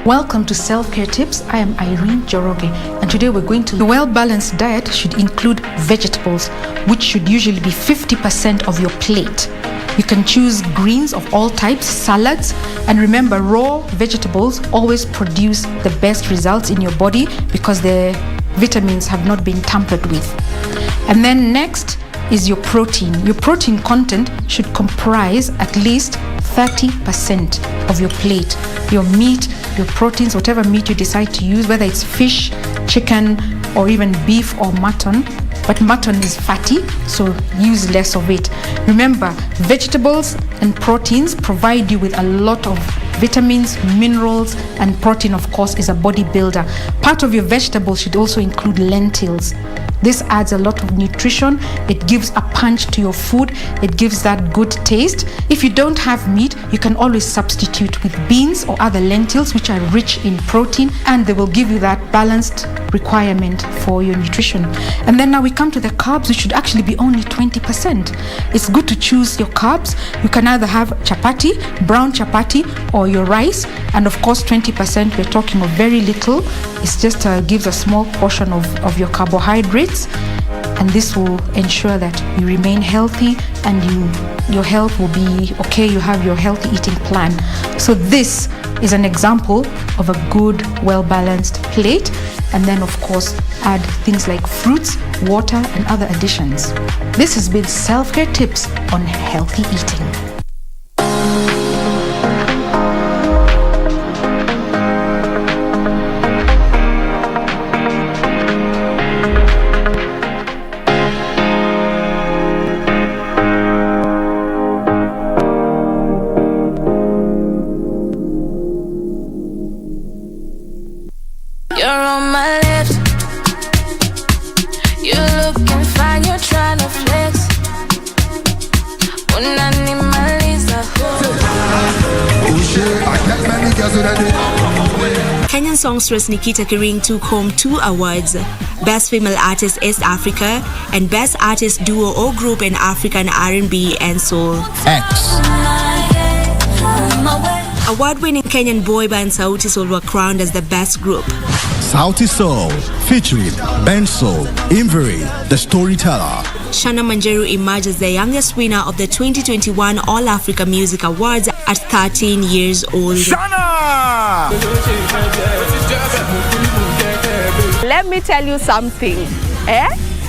Welcome to Self-Care Tips. I am Irene Joroge, and today we're going to... A well-balanced diet should include vegetables, which should usually be 50% of your plate. You can choose greens of all types, salads, and remember, raw vegetables always produce the best results in your body because the vitamins have not been tampered with. And then next is your protein. Your protein content should comprise at least 30% of your plate. Your meat, your proteins, whatever meat you decide to use, whether it's fish, chicken, or even beef or mutton. But mutton is fatty, so use less of it. Remember, vegetables and proteins provide you with a lot of vitamins, minerals, and protein, of course, is a bodybuilder. Part of your vegetables should also include lentils. This adds a lot of nutrition. It gives a punch to your food. It gives that good taste. If you don't have meat, you can always substitute with beans or other lentils, which are rich in protein, and they will give you that balanced requirement for your nutrition. And then now we come to the carbs, which should actually be only 20%. It's good to choose your carbs. You can either have chapati, brown chapati, or your rice. And of course, 20%, we're talking of very little. It's just gives a small portion of your carbohydrates. And this will ensure that you remain healthy and your health will be okay. You have your healthy eating plan. So this is an example of a good, well-balanced plate. And then, of course, add things like fruits, water, and other additions. This has been Self-Care Tips on healthy eating. Kenyan songstress Nikita Kering took home 2 awards: Best Female Artist East Africa and Best Artist Duo or Group in African R&B and Soul. Award-winning Kenyan boy band Sauti Sol were crowned as the best group. Sauti Sol, featuring Benso, Imveri, the storyteller. Shana Manjeru emerged as the youngest winner of the 2021 All-Africa Music Awards at 13 years old. Shana! Let me tell you something.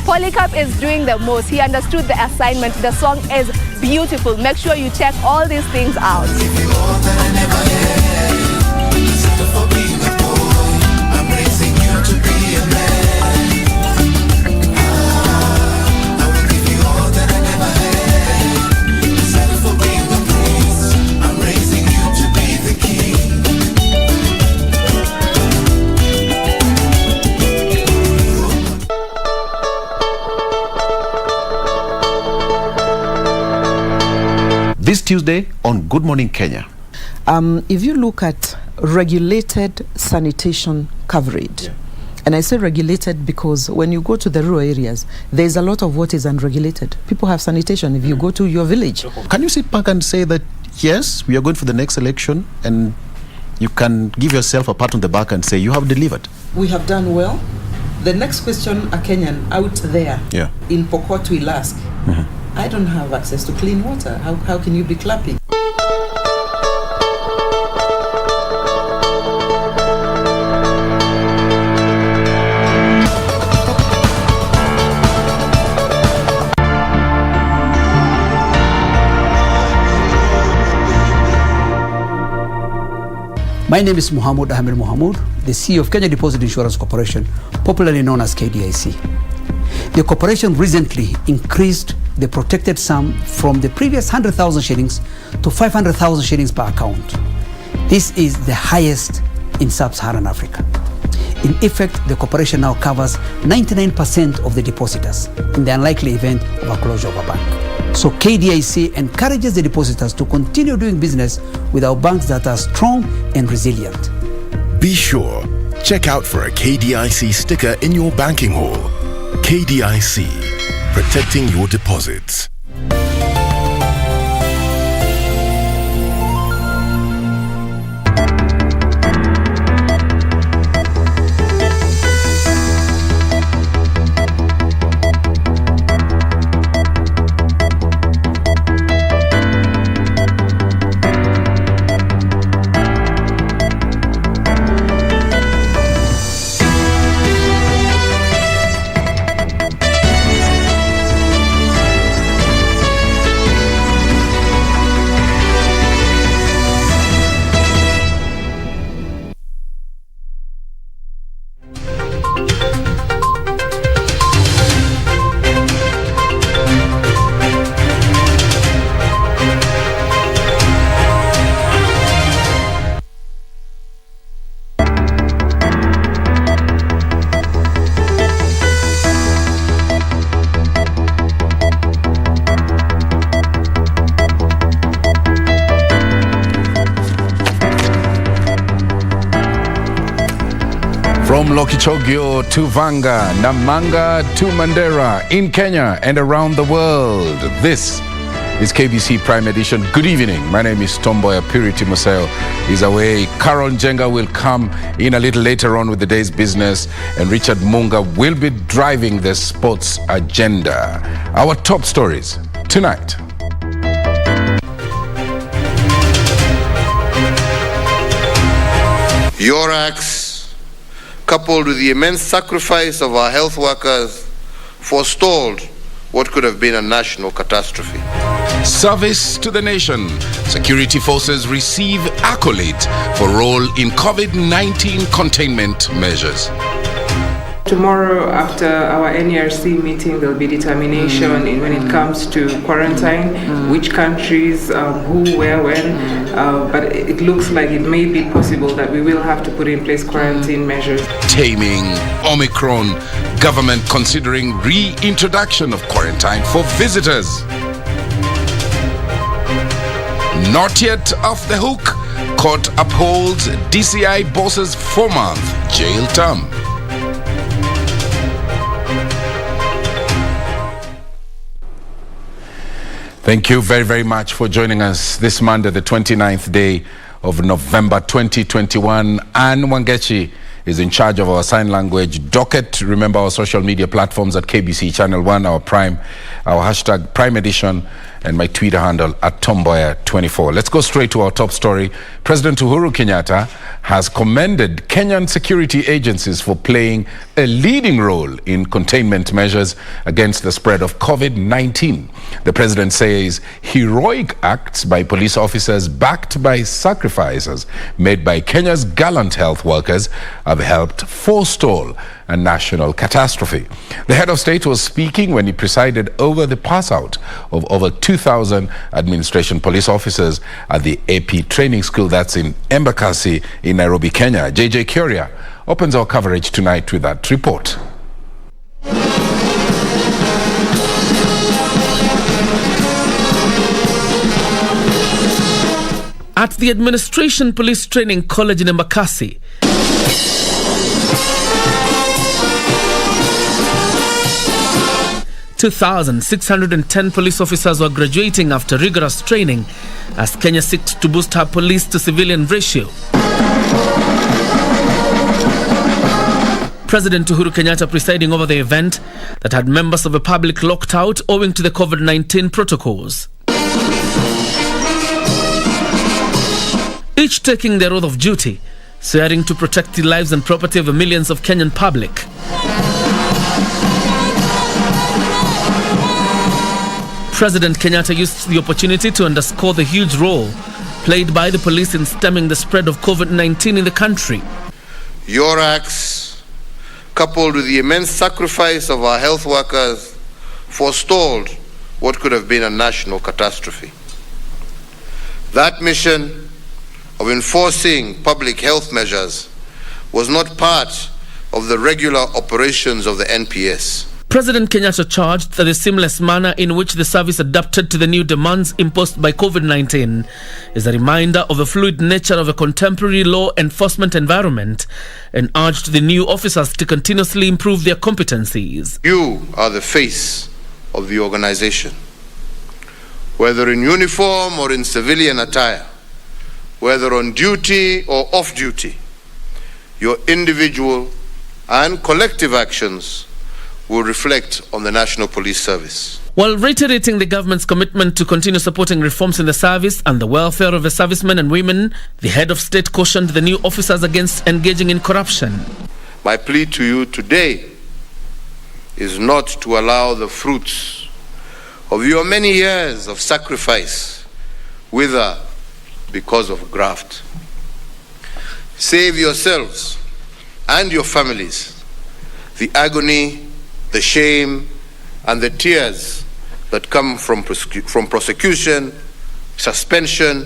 Polycarp is doing the most. He understood the assignment. The song is beautiful. Make sure you check all these things out. This Tuesday on Good Morning Kenya. If you look at regulated sanitation coverage, and I say regulated because when you go to the rural areas, there's a lot of what is unregulated. People have sanitation if you go to your village. Can you sit back and say that, yes, we are going for the next election, and you can give yourself a pat on the back and say you have delivered? We have done well. The next question a Kenyan out there in Pokot will ask, I don't have access to clean water. How can you be clapping? My name is Muhammad Ahmed Muhammad, the CEO of Kenya Deposit Insurance Corporation, popularly known as KDIC. The corporation recently increased the protected sum from the previous 100,000 shillings to 500,000 shillings per account. This is the highest in sub-Saharan Africa. In effect, the corporation now covers 99% of the depositors in the unlikely event of a closure of a bank. So KDIC encourages the depositors to continue doing business with our banks that are strong and resilient. Be sure, check out for a KDIC sticker in your banking hall. KDIC, protecting your deposits. From Lokichogio to Vanga, Namanga to Mandera, in Kenya and around the world, this is KBC Prime Edition. Good evening. My name is Mboya. Purity Museo is away. Carol Njenga will come in a little later on with the day's business, and Richard Munga will be driving the sports agenda. Our top stories tonight. Your acts, coupled with the immense sacrifice of our health workers, forestalled what could have been a national catastrophe. Service to the nation. Security forces receive accolade for role in COVID-19 containment measures. Tomorrow, after our NERC meeting, there will be determination in when it comes to quarantine, which countries, who, where, when. But it looks like it may be possible that we will have to put in place quarantine measures. Taming Omicron. Government considering reintroduction of quarantine for visitors. Not yet off the hook. Court upholds DCI boss's 4-month jail term. Thank you very, very much for joining us this Monday, the 29th day of November 2021. Anne Wangechi is in charge of our sign language docket. Remember our social media platforms at KBC Channel 1, our Prime, our hashtag Prime Edition, and my Twitter handle at Tomboya24. Let's go straight to our top story. President Uhuru Kenyatta has commended Kenyan security agencies for playing a leading role in containment measures against the spread of COVID-19. The president says heroic acts by police officers backed by sacrifices made by Kenya's gallant health workers have helped forestall a national catastrophe. The head of state was speaking when he presided over the pass out of over 2,000 administration police officers at the AP training school that's in Embu in Nairobi, Kenya. JJ Kuria opens our coverage tonight with that report. At the Administration Police Training College in Embu, 2,610 police officers were graduating after rigorous training as Kenya seeks to boost her police to civilian ratio. President Uhuru Kenyatta presiding over the event that had members of the public locked out owing to the COVID-19 protocols. Each taking their oath of duty, swearing to protect the lives and property of the millions of Kenyan public. President Kenyatta used the opportunity to underscore the huge role played by the police in stemming the spread of COVID-19 in the country. Your acts, coupled with the immense sacrifice of our health workers, forestalled what could have been a national catastrophe. That mission of enforcing public health measures was not part of the regular operations of the NPS. President Kenyatta charged that the seamless manner in which the service adapted to the new demands imposed by COVID-19 is a reminder of the fluid nature of a contemporary law enforcement environment, and urged the new officers to continuously improve their competencies. You are the face of the organization. Whether in uniform or in civilian attire, whether on duty or off duty, your individual and collective actions will reflect on the National Police Service. While reiterating the government's commitment to continue supporting reforms in the service and the welfare of the servicemen and women, the head of state cautioned the new officers against engaging in corruption. My plea to you today is not to allow the fruits of your many years of sacrifice wither because of graft. Save yourselves and your families the agony, the shame, and the tears that come from prosecution, suspension,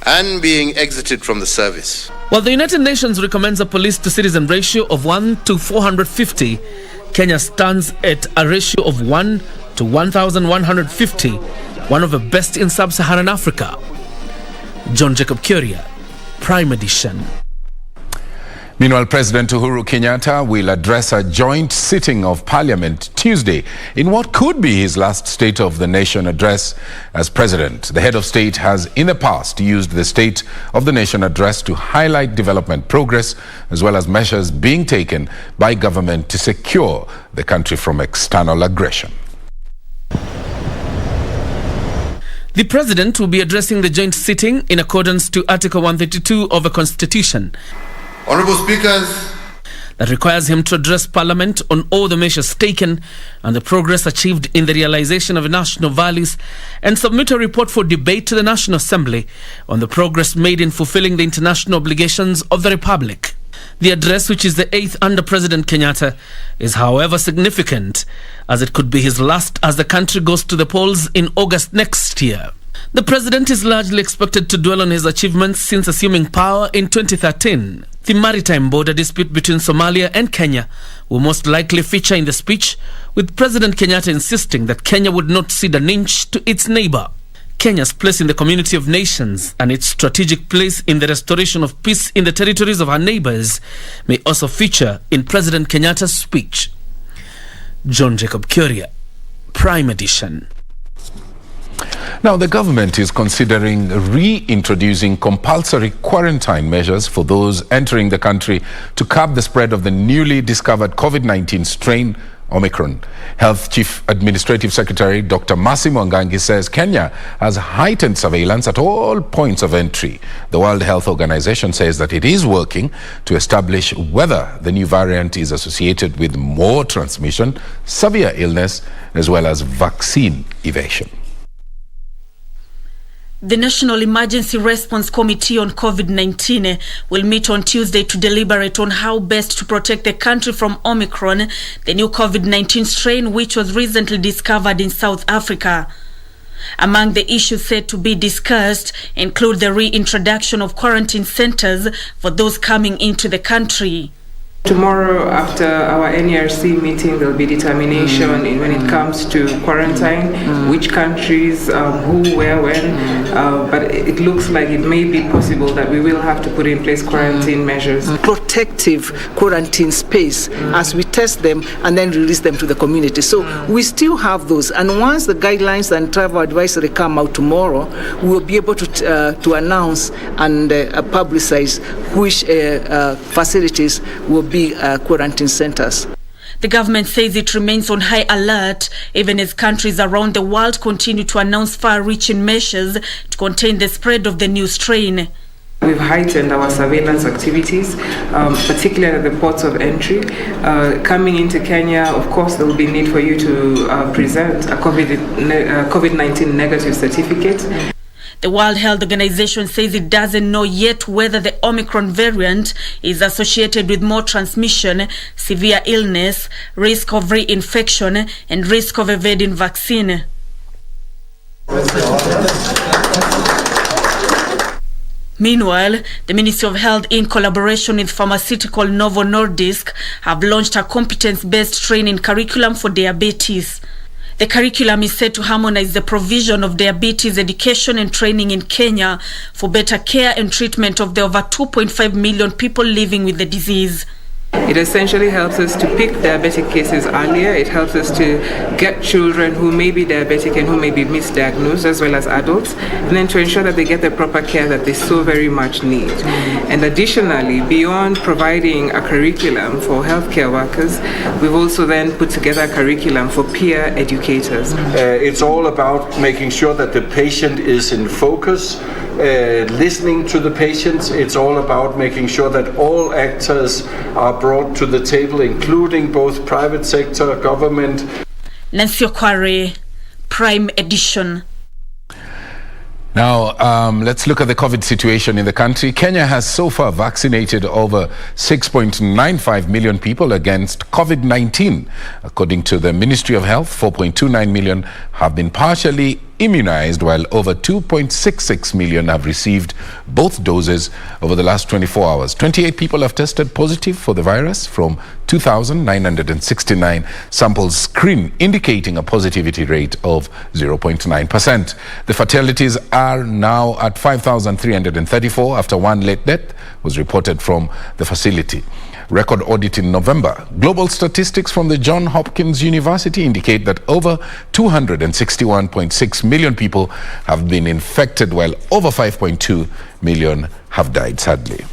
and being exited from the service. While the United Nations recommends a police-to-citizen ratio of 1 to 450, Kenya stands at a ratio of 1 to 1,150, one of the best in sub-Saharan Africa. John Jacob Kuria, Prime Edition. Meanwhile, President Uhuru Kenyatta will address a joint sitting of Parliament Tuesday in what could be his last State of the Nation address as president. The head of state has in the past used the State of the Nation address to highlight development progress as well as measures being taken by government to secure the country from external aggression. The president will be addressing the joint sitting in accordance to Article 132 of the Constitution. Honorable Speakers, that requires him to address Parliament on all the measures taken and the progress achieved in the realization of national values and submit a report for debate to the National Assembly on the progress made in fulfilling the international obligations of the Republic. The address, which is the 8th under President Kenyatta, is however significant as it could be his last as the country goes to the polls in August next year. The president is largely expected to dwell on his achievements since assuming power in 2013. The maritime border dispute between Somalia and Kenya will most likely feature in the speech, with President Kenyatta insisting that Kenya would not cede an inch to its neighbor. Kenya's place in the community of nations and its strategic place in the restoration of peace in the territories of our neighbors may also feature in President Kenyatta's speech. John Jacob Curia, Prime Edition. Now, the government is considering reintroducing compulsory quarantine measures for those entering the country to curb the spread of the newly discovered COVID-19 strain, Omicron. Health Chief Administrative Secretary Dr. Massimo Ngangi says Kenya has heightened surveillance at all points of entry. The World Health Organization says that it is working to establish whether the new variant is associated with more transmission, severe illness, as well as vaccine evasion. The National Emergency Response Committee on COVID-19 will meet on Tuesday to deliberate on how best to protect the country from Omicron, the new COVID-19 strain which was recently discovered in South Africa. Among the issues set to be discussed include the reintroduction of quarantine centers for those coming into the country. Tomorrow, after our NERC meeting, there will be determination when it comes to quarantine, which countries, who, where, when. But it looks like it may be possible that we will have to put in place quarantine measures. Protective quarantine space as we test them and then release them to the community. So we still have those. And once the guidelines and travel advisory come out tomorrow, we will be able to announce and publicize which facilities will be quarantine centers. The government says it remains on high alert even as countries around the world continue to announce far-reaching measures to contain the spread of the new strain. We've heightened our surveillance activities, particularly at the ports of entry. Coming into Kenya, of course, there will be need for you to present a COVID-19 negative certificate. The World Health Organization says it doesn't know yet whether the Omicron variant is associated with more transmission, severe illness, risk of reinfection, and risk of evading vaccine. Meanwhile, the Ministry of Health, in collaboration with pharmaceutical Novo Nordisk, have launched a competence-based training curriculum for diabetes. The curriculum is set to harmonize the provision of diabetes education and training in Kenya for better care and treatment of the over 2.5 million people living with the disease. It essentially helps us to pick diabetic cases earlier. It helps us to get children who may be diabetic and who may be misdiagnosed, as well as adults, and then to ensure that they get the proper care that they so very much need. And additionally, beyond providing a curriculum for healthcare workers, we've also then put together a curriculum for peer educators. It's all about making sure that the patient is in focus, listening to the patients. It's all about making sure that all actors are brought to the table, including both private sector, government. Nancy Okware, Prime Edition. Now, let's look at the COVID situation in the country. Kenya has so far vaccinated over 6.95 million people against COVID-19. According to the Ministry of Health, 4.29 million have been partially immunized, while over 2.66 million have received both doses over the last 24 hours. 28 people have tested positive for the virus from 2,969 samples screened, indicating a positivity rate of 0.9%. The fatalities are now at 5,334 after one late death, was reported from the facility. Record audit in November. Global statistics from the Johns Hopkins University indicate that over 261.6 million people have been infected, while over 5.2 million have died, sadly.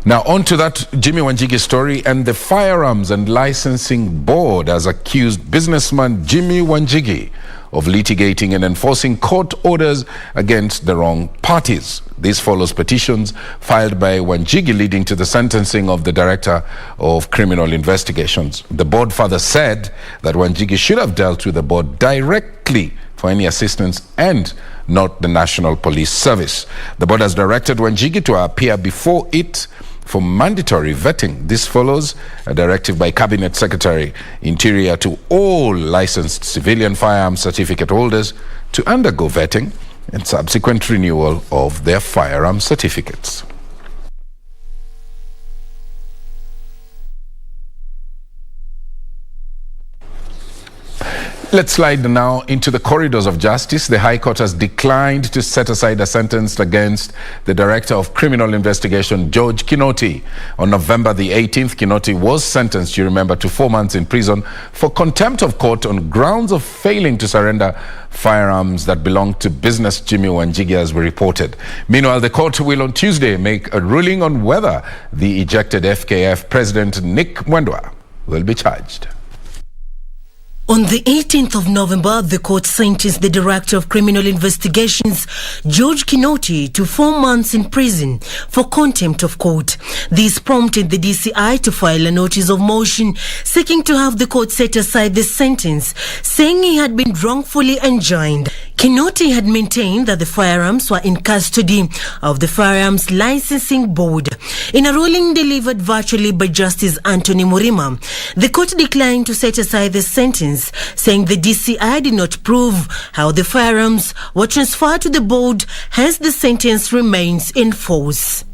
Now, on to that Jimmy Wanjigi story, and the Firearms and Licensing Board has accused businessman Jimmy Wanjigi of litigating and enforcing court orders against the wrong parties. This follows petitions filed by Wanjigi leading to the sentencing of the Director of Criminal Investigations. The board further said that Wanjigi should have dealt with the board directly for any assistance and not the National Police Service. The board has directed Wanjigi to appear before it for mandatory vetting. This follows a directive by Cabinet Secretary Interior to all licensed civilian firearms certificate holders to undergo vetting and subsequent renewal of their firearm certificates. Let's slide now into the corridors of justice. The High Court has declined to set aside a sentence against the Director of Criminal Investigation, George Kinoti. On November the 18th, Kinoti was sentenced, you remember, to 4 months in prison for contempt of court on grounds of failing to surrender firearms that belonged to business Jimmy Wanjigi, as we reported. Meanwhile, the court will on Tuesday make a ruling on whether the ejected FKF President Nick Mboya will be charged. On the 18th of November, the court sentenced the Director of Criminal Investigations, George Kinoti, to 4 months in prison for contempt of court. This prompted the DCI to file a notice of motion seeking to have the court set aside the sentence, saying he had been wrongfully enjoined. Kinoti had maintained that the firearms were in custody of the Firearms Licensing Board. In a ruling delivered virtually by Justice Anthony Murima, the court declined to set aside the sentence, saying the DCI did not prove how the firearms were transferred to the board, hence the sentence remains in force.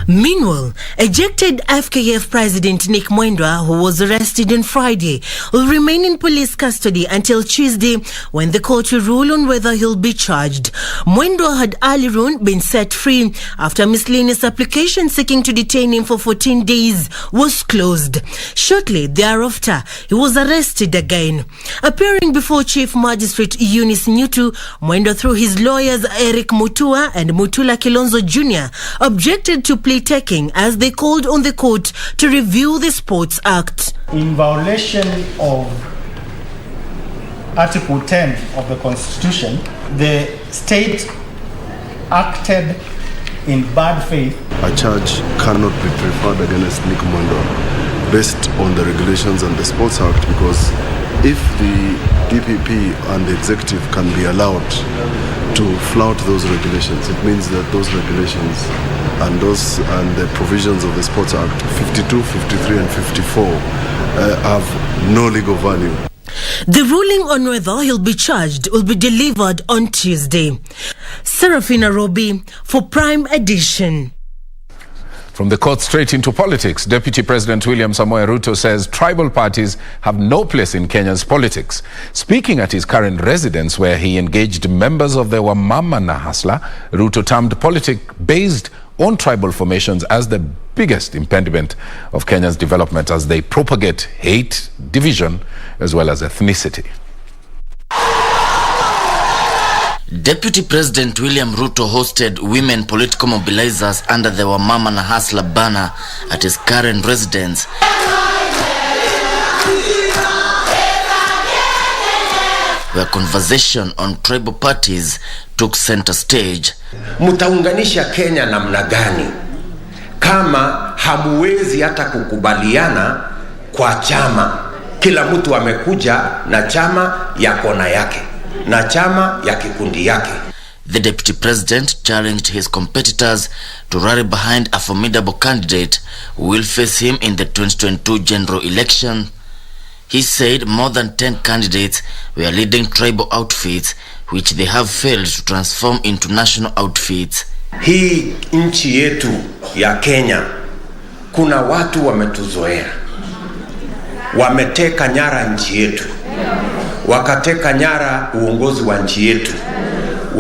Meanwhile, ejected FKF President Nick Mboya, who was arrested on Friday, will remain in police custody until Tuesday, when the court will rule on whether he'll be charged. Mboya had earlier on been set free after a miscellaneous application seeking to detain him for 14 days was closed. Shortly thereafter, he was arrested again. Appearing before Chief Magistrate Eunice Nyutu, Mboya, through his lawyers Eric Mutua and Mutula Kilonzo Jr., objected to plea taking as they called on the court to review the Sports Act. In violation of Article 10 of the Constitution, the state acted in bad faith. A charge cannot be preferred against Nick Mboya based on the regulations and the Sports Act, because if the DPP and the executive can be allowed to flout those regulations, it means that those regulations and the provisions of the Sports Act 52, 53 and 54 have no legal value. The ruling on whether he'll be charged will be delivered on Tuesday. Serafina Robi for Prime Edition. From the court straight into politics, Deputy President William Samoei Ruto says tribal parties have no place in Kenya's politics. Speaking at his current residence, where he engaged members of the Wamama na Hasla, Ruto termed politics based on tribal formations as the biggest impediment of Kenya's development, as they propagate hate, division, as well as ethnicity. Deputy President William Ruto hosted women political mobilizers under the Wamama na Hasla banner at his current residence, where conversation on tribal parties took center stage. Mutaunganisha Kenya namna gani kama hamuwezi hata kukubaliana kwa chama? Kila mtu amekuja na chama ya kona yake na chama ya kikundi yake. The deputy president challenged his competitors to rally behind a formidable candidate who will face him in the 2022 general election. He said more than 10 candidates were leading tribal outfits, which they have failed to transform into national outfits. Hii nchi yetu ya Kenya, kuna watu wametuzoea, wameteka nyara nchi yetu, wakateka nyara uongozi wa nchi yetu,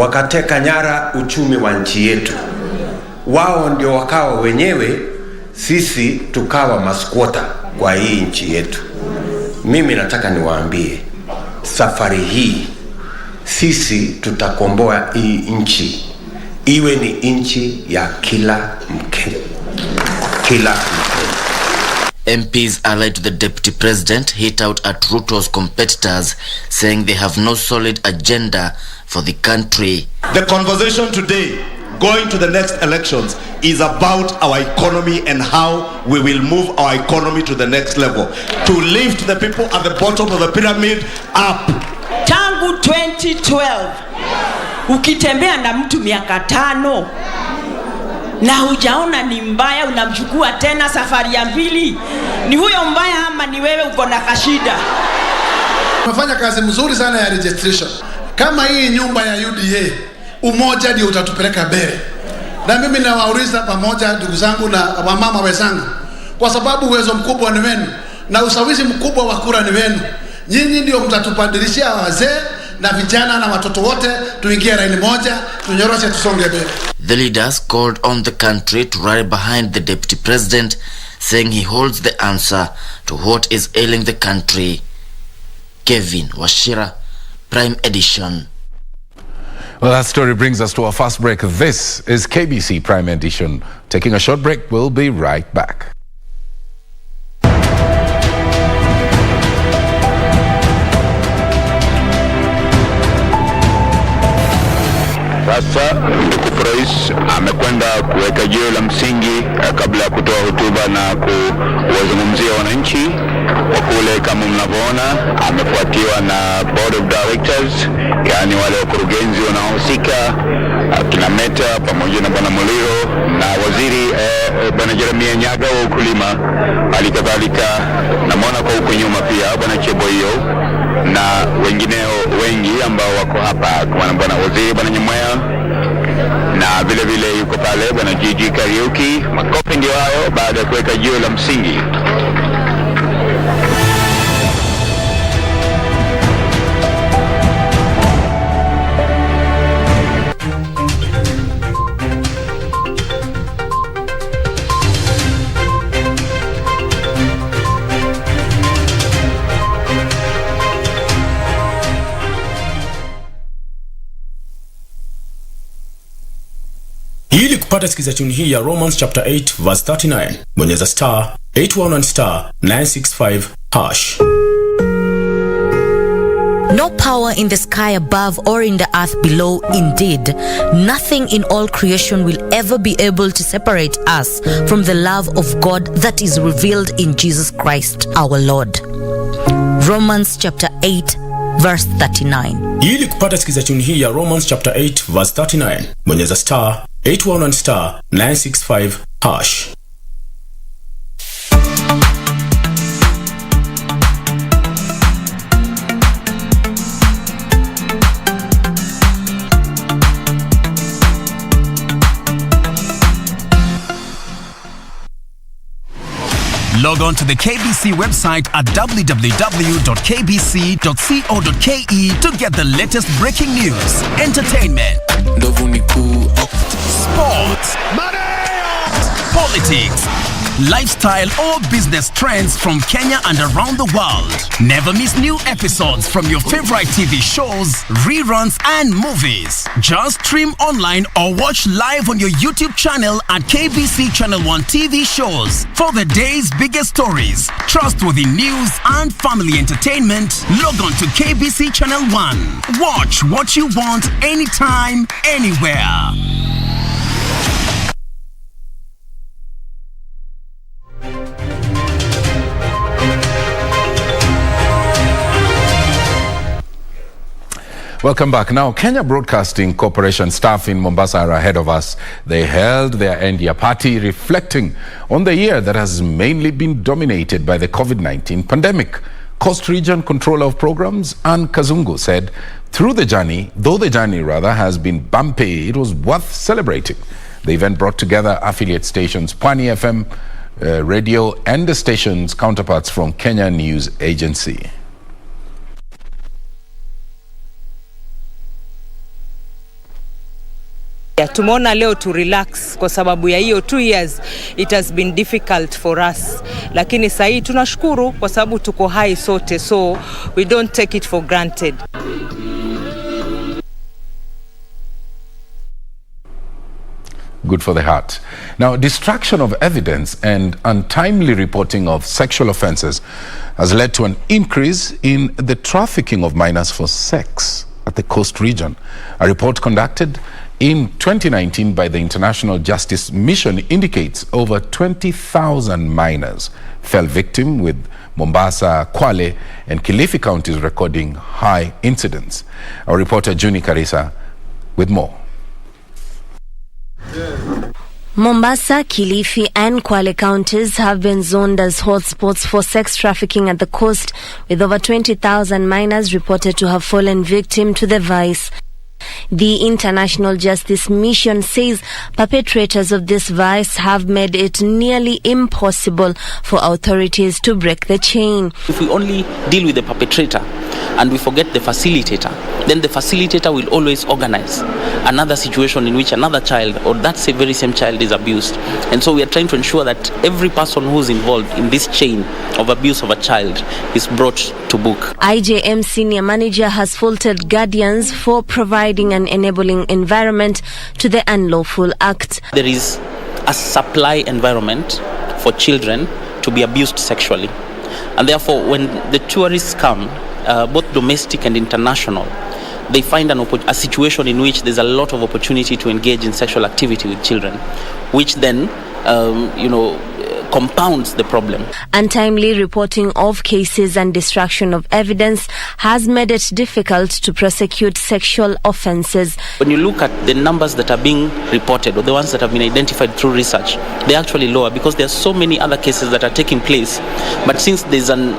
wakateka nyara uchumi wa nchi yetu. Wao ndio wakawa wenyewe, sisi tukawa maskwota kwa hii nchi yetu. Mimi nataka niwaambie, safari hii sisi tutakomboa hii nchi iwe ni nchi ya kila Mkenya. Kila Mkenya. MPs allied to the Deputy President hit out at Ruto's competitors, saying they have no solid agenda for the country. The conversation today, going to the next elections, is about our economy and how we will move our economy to the next level, to lift the people at the bottom of the pyramid up. Tangu 2012 ukitembea na mtu miaka 5 na hujaona ni mbaya, unamchukua tena safari ya pili, ni huyo mbaya ama ni wewe uko na kashida? Tumefanya kazi mzuri sana ya registration. Kama hii nyumba ya UDA, umoja ndio utatupeleka mbele. Na mimi nawauliza pamoja ndugu zangu na wamama wenzangu, kwa sababu uwezo mkubwa ni wenu na usawizi mkubwa wa kura ni wenu. Nyinyi ndio mtatupandilishia wazee na vijana na watoto wote, tuingie laini moja, tunyoroshe, tusonge mbele. The leaders called on the country to rally behind the Deputy President, saying he holds the answer to what is ailing the country. Kevin Wajir, Prime Edition. Well, that story brings us to our first break. This is KBC Prime Edition. Taking a short break, we'll be right back. Sasa ndugu Rais amekwenda kuweka jiwe la msingi kabla ya kutoa hotuba na kuwazungumzia wananchi wa kule. Kama mnavyoona, amefuatiwa na board of directors, yani wale wakurugenzi wanaohusika, kina Meta pamoja na bwana Muliro na waziri bwana Jeremia Nyaga wa ukulima, halikadhalika namwona kwa huko nyuma pia bwana Cheboyo na wengineo wengi ambao wako hapa, kama bwana waziri bwana Mboya, na vile vile yuko pale bwana Jiji Kariuki. Makofi ndio hayo baada ya kuweka jiwe la msingi. Ili kupata sikiza tuni hii ya Romans chapter 8 verse 39, bonyeza star 811 star 965 hash. No power in the sky above or in the earth below, indeed, nothing in all creation will ever be able to separate us from the love of God that is revealed in Jesus Christ our Lord. Romans chapter 8 verse 39. Ili kupata sikiza tuni hii ya Romans chapter 8 verse 39, bonyeza star 811 star 965 hash. Log on to the KBC website at www.kbc.co.ke to get the latest breaking news, entertainment, sports, politics, lifestyle or business trends from Kenya and around the world. Never miss new episodes from your favorite TV shows, reruns and movies. Just stream online or watch live on your YouTube channel at KBC Channel 1 TV shows. For the day's biggest stories, trustworthy news and family entertainment, log on to KBC Channel 1. Watch what you want anytime, anywhere. Welcome back. Now, Kenya Broadcasting Corporation staff in Mombasa are ahead of us. They held their end-year party reflecting on the year that has mainly been dominated by the COVID-19 pandemic. Coast Region Controller of Programs, Ann Kazungu, said, though the journey has been bumpy, it was worth celebrating. The event brought together affiliate stations, Pwani FM, radio, and the station's counterparts from Kenya News Agency. Tumeona leo to relax kwa sababu ya hiyo 2 years it has been difficult for us, lakini sasa hii tunashukuru kwa sababu tuko hai sote, so we don't take it for granted. Good for the heart. Now, destruction of evidence and untimely reporting of sexual offences has led to an increase in the trafficking of minors for sex at the coast region. A report conducted in 2019 by the International Justice Mission indicates over 20,000 minors fell victim, with Mombasa, Kwale and Kilifi counties recording high incidents. Our reporter Juni Karisa with more. Mombasa, Kilifi and Kwale counties have been zoned as hotspots for sex trafficking at the coast, with over 20,000 minors reported to have fallen victim to the vice. The International Justice Mission says perpetrators of this vice have made it nearly impossible for authorities to break the chain. If we only deal with the perpetrator and we forget the facilitator, then the facilitator will always organize another situation in which another child or that very same child is abused. And so we are trying to ensure that every person who's involved in this chain of abuse of a child is brought to book. IJM senior manager has faulted guardians for providing an enabling environment to the unlawful act. There is a supply environment for children to be abused sexually. And therefore, when the tourists come, both domestic and international, they find a situation in which there's a lot of opportunity to engage in sexual activity with children, which then, compounds the problem. Untimely reporting of cases and destruction of evidence has made it difficult to prosecute sexual offences. When you look at the numbers that are being reported, or the ones that have been identified through research, they're actually lower because there are so many other cases that are taking place. But since there's an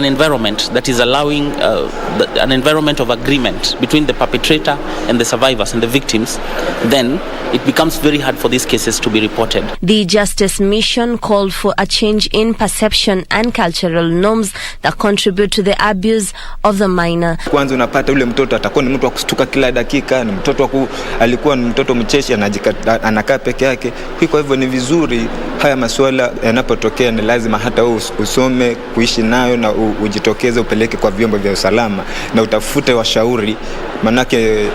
environment that is allowing an environment of agreement between the perpetrator and the survivors and the victims, then it becomes very hard for these cases to be reported. The Justice Mission called for a change in perception and cultural norms that contribute to the abuse of the minor. Kwanza unapata ule mtoto atakuwa ni mtu wa kustuka kila dakika, ni mtoto alikuwa ni mtoto mcheshi, anakaa peke yake. Kwa hivyo ni vizuri haya masuala yanapotokea ni lazima hata usome kuishi nayo na ujitokeze upeleke kwa vyombo vya usalama na utafute washauri, manake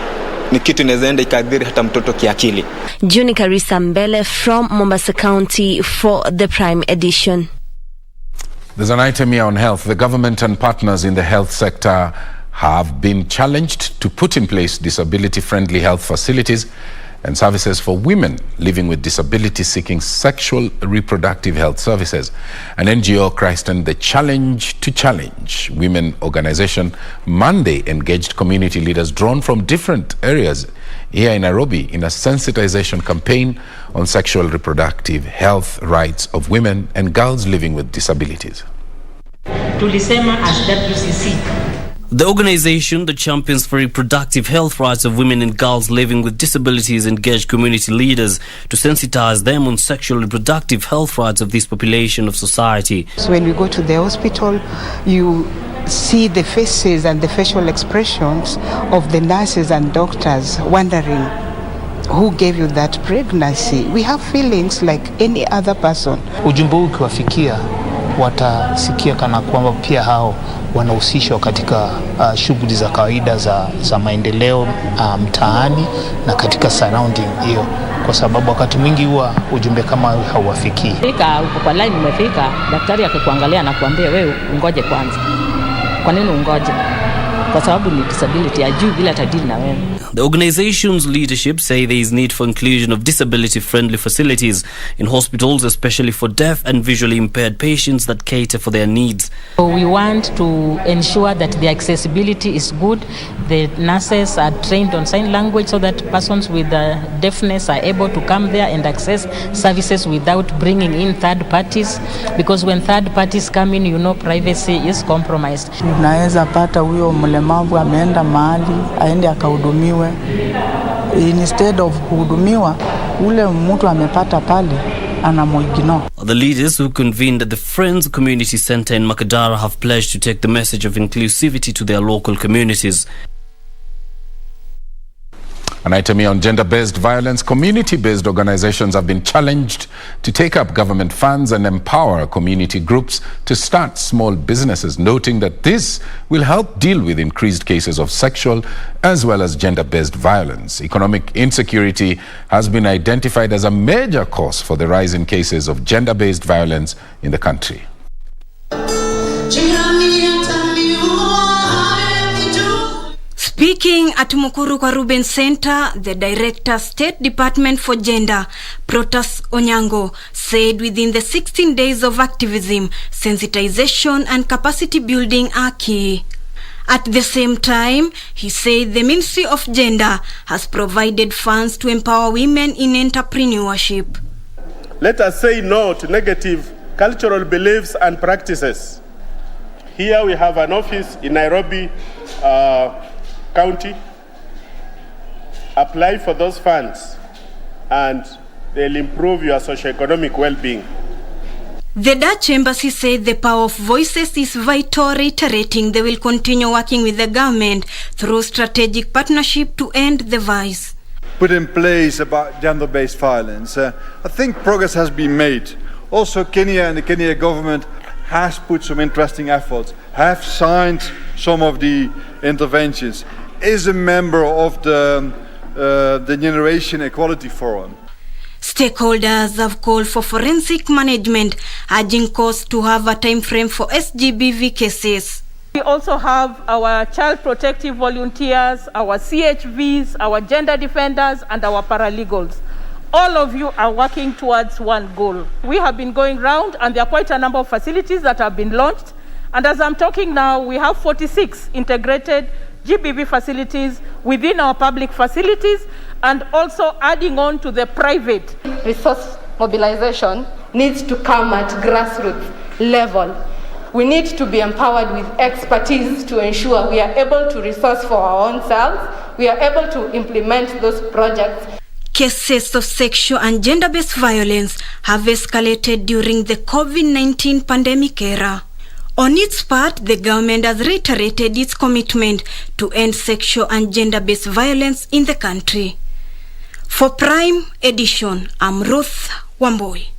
ni kitu inawezaenda ikadhiri hata mtoto kiakili. Juni Karisa Mbele from Mombasa County for the Prime Edition. There's an item here on health. The government and partners in the health sector have been challenged to put in place disability-friendly health facilities and services for women living with disabilities seeking sexual reproductive health services. An NGO christened the Challenge to Challenge Women organization Monday engaged community leaders drawn from different areas here in Nairobi in a sensitization campaign on sexual reproductive health rights of women and girls living with disabilities. Tulisema as WCC. The organization that champions for reproductive health rights of women and girls living with disabilities engaged community leaders to sensitize them on sexual reproductive health rights of this population of society. So when we go to the hospital, you see the faces and the facial expressions of the nurses and doctors wondering who gave you that pregnancy. We have feelings like any other person. Ujumbe ukiwafikia watasikia kana kwamba pia hao wanahusishwa katika shughuli za kawaida za maendeleo mtaani na katika surrounding hiyo, kwa sababu wakati mwingi huwa ujumbe kama hauwafikii. Fika uko kwa line, umefika, daktari akikuangalia na kuambia wewe ungoje kwanza. Kwa nini ungoje? Kwa sababu ni disability, ajui bila tadili na wewe. The organization's leadership say there is need for inclusion of disability-friendly facilities in hospitals, especially for deaf and visually impaired patients that cater for their needs. So we want to ensure that the accessibility is good. The nurses are trained on sign language so that persons with deafness are able to come there and access services without bringing in third parties. Because when third parties come in, privacy is compromised. Unaweza pata huyo mlemavu ameenda mahali aende akahudumiwe, instead of kuhudumiwa ule mtu amepata pale anamuignore. The leaders who convened at the Friends Community Center in Makadara have pledged to take the message of inclusivity to their local communities. An item here on gender-based violence. Community-based organizations have been challenged to take up government funds and empower community groups to start small businesses, noting that this will help deal with increased cases of sexual as well as gender-based violence. Economic insecurity has been identified as a major cause for the rise in cases of gender-based violence in the country. Speaking at Mukuru kwa Ruben Center, the Director, State Department for Gender, Protas Onyango, said within the 16 days of activism, sensitization and capacity building are key. At the same time, he said the Ministry of Gender has provided funds to empower women in entrepreneurship. Let us say no to negative cultural beliefs and practices. Here we have an office in Nairobi County. Apply for those funds and they'll improve your socio-economic well-being. The Dutch Embassy said the power of voices is vital, reiterating they will continue working with the government through strategic partnership to end the vice. Put in place about gender-based violence. I think progress has been made. Also, Kenya and the Kenya government has put some interesting efforts, have signed some of the interventions, is a member of the Generation Equality Forum. Stakeholders have called for forensic management, urging courts to have a time frame for SGBV cases. We also have our child protective volunteers, our CHVs, our gender defenders, and our paralegals. All of you are working towards one goal. We have been going round, and there are quite a number of facilities that have been launched. And as I'm talking now, we have 46 integrated GBV facilities within our public facilities, and also adding on to the private. Resource mobilization needs to come at grassroots level. We need to be empowered with expertise to ensure we are able to resource for our own selves, we are able to implement those projects. Cases of sexual and gender-based violence have escalated during the COVID-19 pandemic era. On its part, the government has reiterated its commitment to end sexual and gender-based violence in the country. For Prime Edition, I'm Ruth Wamboi.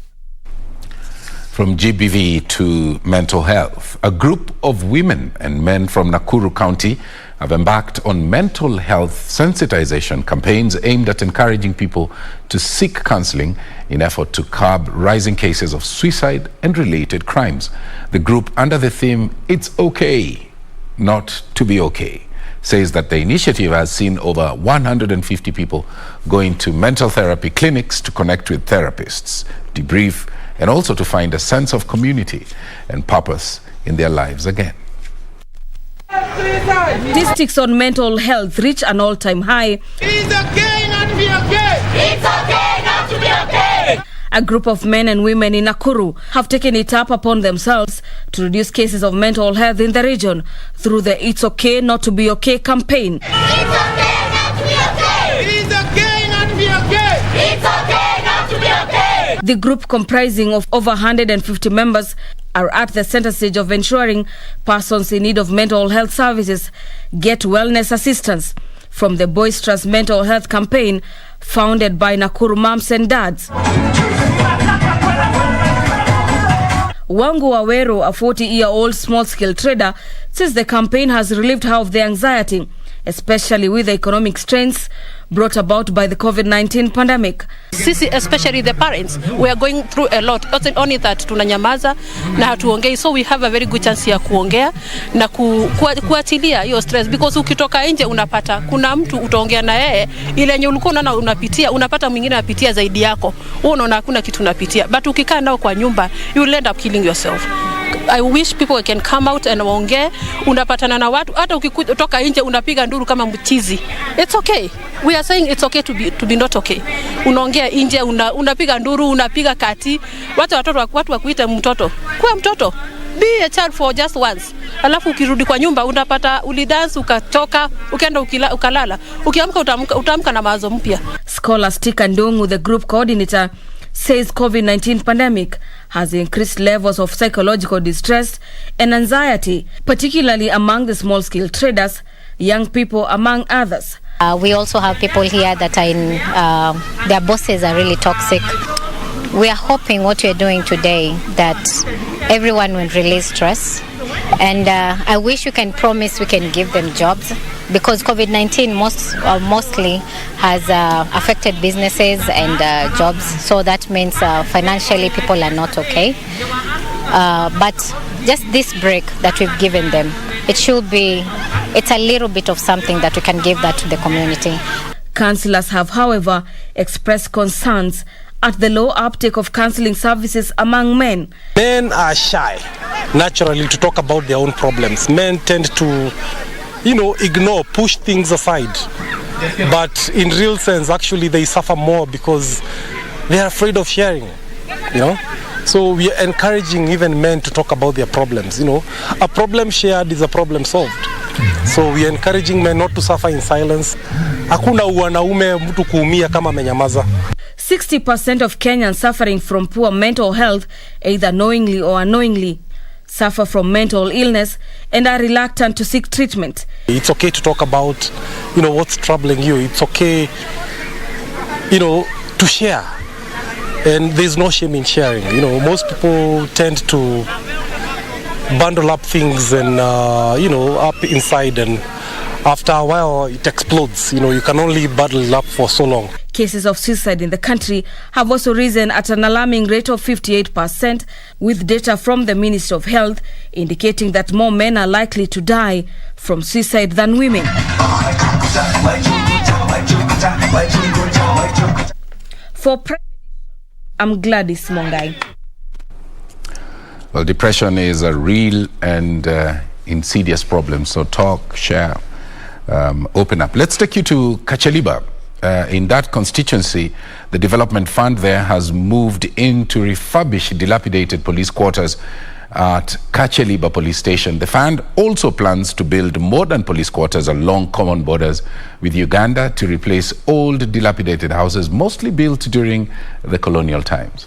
From GBV to mental health, a group of women and men from Nakuru County have embarked on mental health sensitization campaigns aimed at encouraging people to seek counseling in effort to curb rising cases of suicide and related crimes. The group, under the theme, "It's Okay Not to Be Okay," says that the initiative has seen over 150 people going to mental therapy clinics to connect with therapists, debrief, and also to find a sense of community and purpose in their lives again. Statistics on mental health reach an all-time high. It's okay not to be okay. It's okay not to be okay. A group of men and women in Nakuru have taken it up upon themselves to reduce cases of mental health in the region through the "It's Okay Not to Be Okay" campaign. It's okay not to be okay. It's okay not to be okay. It's okay not to be okay. The group, comprising of over 150 members, are at the center stage of ensuring persons in need of mental health services get wellness assistance from the boisterous mental health campaign founded by Nakuru moms and dads. Wangu Awero, a 40-year-old small-scale trader, says the campaign has relieved her of the anxiety, especially with the economic strains brought about by the COVID-19 pandemic. Sisi, especially the parents, we are going through a lot. Not only that, tunanyamaza na hatuongei, so we have a very good chance ya kuongea na kuachilia hiyo stress, because ukitoka nje unapata kuna mtu utaongea na yeye ile yenye ulikuwa unaona unapitia, unapata mwingine anapitia zaidi yako. Wewe unaona hakuna kitu unapitia, but ukikaa nao kwa nyumba, you will end up killing yourself. I wish people can come out and waongee. Unapatana na watu, hata ukitoka nje unapiga nduru kama mchizi. It's okay. We are saying it's okay to be not okay. Unaongea nje, unapiga nduru, unapiga kati. Watu wakuita mtoto. Kuwa mtoto. Be a child for just once. Alafu ukirudi kwa nyumba unapata ulidance, ukatoka, ukaenda ukalala. Ukiamka utaamka na mawazo mpya. Scholar Stika Ndungu, the group coordinator, says COVID-19 pandemic has increased levels of psychological distress and anxiety, particularly among the small-scale traders, young people, among others. We also have people here that are in, their bosses are really toxic. We are hoping what we are doing today that everyone will release stress. And I wish we can promise we can give them jobs, because COVID-19 mostly has affected businesses and jobs. So that means financially people are not okay. But just this break that we've given them, it's a little bit of something that we can give that to the community. Councillors have, however, expressed concerns at the low uptake of counselling services among men. Men are shy, naturally, to talk about their own problems. Men tend to, ignore, push things aside. But in real sense, actually, they suffer more because they are afraid of sharing, So we are encouraging even men to talk about their problems, A problem shared is a problem solved. So we are encouraging men not to suffer in silence. Hakuna wanaume mtu kuumia kama amenyamaza. 60% of Kenyans suffering from poor mental health, either knowingly or unknowingly, suffer from mental illness and are reluctant to seek treatment. It's okay to talk about, what's troubling you. It's okay, to share. And there's no shame in sharing. Most people tend to bundle up things and, up inside, and after a while it explodes. You can only bundle up for so long. Cases of suicide in the country have also risen at an alarming rate of 58%, with data from the Ministry of Health indicating that more men are likely to die from suicide than women. For I'm Gladys Mongai. Well, depression is a real and insidious problem. So talk, share, open up. Let's take you to Kacheliba. In that constituency, the development fund there has moved in to refurbish dilapidated police quarters at Kacheliba police station. The fund also plans to build modern police quarters along common borders with Uganda to replace old dilapidated houses, mostly built during the colonial times.